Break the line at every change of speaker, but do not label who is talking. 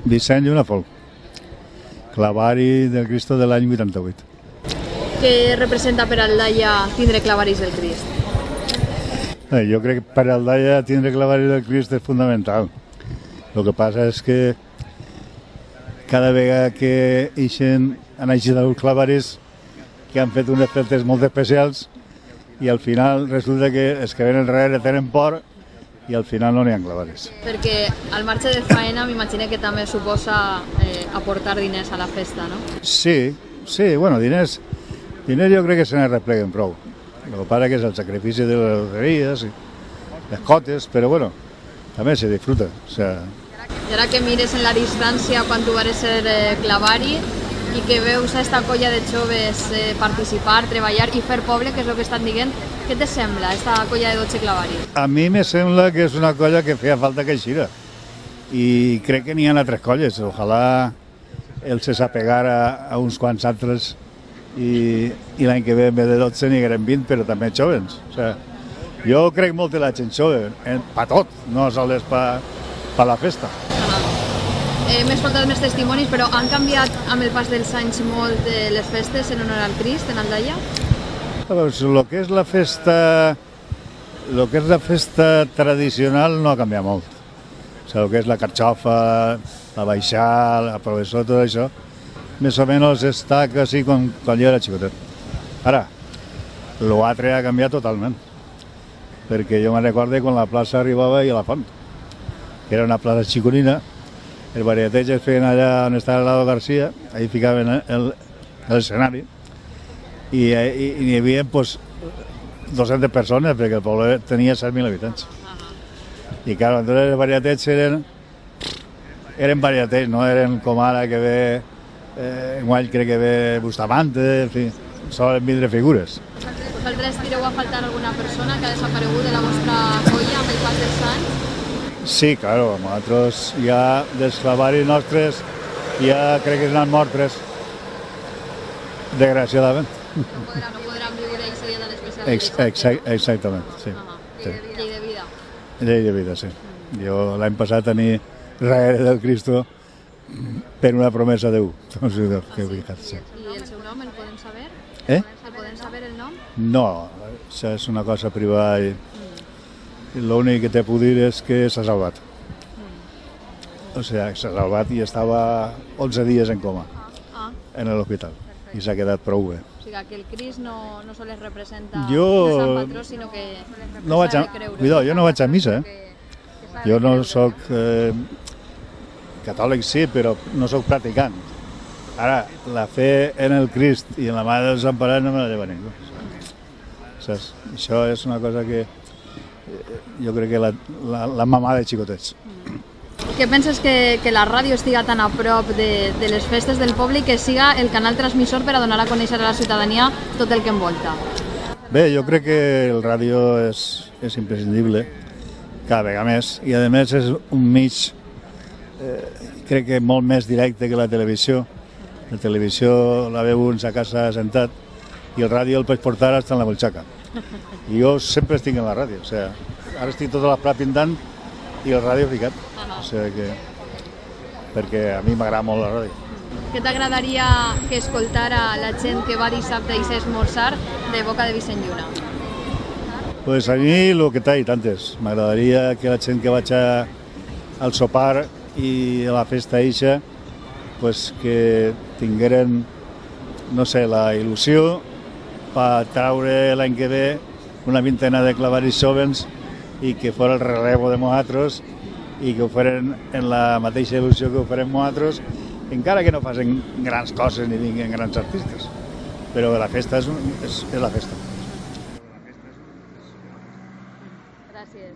Vicent Lluna Folk, clavari del Cristo de l'any 88.
Què representa per Aldaia tindre clavaris del Crist?
Jo crec que per Aldaia tindre clavaris del Crist és fundamental. El que passa és que cada vegada que han eixit els clavaris que han fet unes festes molt especials i al final resulta que els que venen darrere tenen por i al final no n'hi ha clavaris.
Perquè al marge de faena m'imagino que també suposa aportar diners a la festa, no?
Sí, bueno, diners jo crec que se n'arrepleguen prou. El que passa que és el sacrifici de les loteries i les cotes, però bueno, també se disfruta. O sea...
I ara que mires en la distància quan tu vas ser clavari i que veus a esta colla de joves participar, treballar i fer poble, que és el que estan dient, què te sembla, esta colla de 12 clavaris?
A mi me sembla que és una colla que feia falta que eixira i crec que n'hi ha altres colles. Ojalà el se s'apegara a uns quants altres i l'any que ve en vez de 12 n'hi hagueren 20, però també jovens. O sea, jo crec molt en la gent jove, per tot, no sols per la festa.
Hem escoltat més testimonis, però han canviat amb el pas dels anys molt les festes en honor al Crist, en Aldaia?
El que és la festa tradicional no ha canviat molt. O sigui, el que és la carxofa, la baixar, la professor, tot això, més o menys està quasi com quan jo era xicotet. Ara, l'altre ha canviat totalment, perquè jo me'n recordo quan la plaça arribava i a la font, que era una plaça xiconina. El varieteig es feien allà on estava l'Ado Garcia, ahí ficaven l'escenari, i hi havia 200 persones, perquè el poble tenia 7.000 habitants. I clar, entonces els varieteig eren varieteig, no eren com ara que ve, enguany crec que ve Bustamante, en fi, solen vindre figures.
Vosaltres tireu a faltar alguna persona que ha desaparegut de la vostra colla amb el pas dels anys?
Sí, claro, nosaltres ja dels clavaris nostres ja crec que n'han mort 3, desgraciadament.
No podran viure aquest dia tan especial.
Exactament, sí.
Llei de vida.
Llei de vida, sí. Jo l'any passat tenia darrere del Cristo per una promesa de Déu.
I el seu nom el podem saber? El podem saber el nom?
No, això és una cosa privada i l'únic que te puc dir és que s'ha salvat. O sigui, s'ha salvat i estava 11 dies en coma en l'hospital i s'ha quedat prou bé.
O sigui, que el Crist no sols representa
un
sant patró, sinó que
no vaig a creure. Cuidado, jo no vaig a missa, Jo no soc catòlic, sí, però no soc practicant. Ara, la fe en el Crist i en la Mare dels Emparats no me la lleva ningú. Saps? Això és una cosa que jo crec que la mamà de xicotets.
Què penses que la ràdio estiga tan a prop de les festes del poble i que siga el canal transmissor per a donar a conèixer a la ciutadania tot el que envolta?
Bé, jo crec que el ràdio és imprescindible, cada vegada més, i a més és un mig, crec que molt més directe que la televisió. La televisió la veu uns a casa sentat i el ràdio el pots portar fins a la butxaca. I jo sempre estic en la ràdio, o sigui, ara estic tota la plata pintant i el ràdio ficat, o sigui que, perquè a mi m'agrada molt la ràdio.
Què t'agradaria que escoltara la gent que va dissabte i s'esmorzar de boca de Vicent Lluna?
Pues a mi el que t'ha dit antes, m'agradaria que la gent que vaig al sopar i a la festa eixa, pues que tingueren, no sé, la il·lusió per treure l'any que ve una vintena de clavaris jovens i que fos el relevo de nosaltres i que ho farem en la mateixa il·lusió que ho farem nosaltres, encara que no facin grans coses ni vinguin grans artistes, però la festa és la festa.
Gràcies.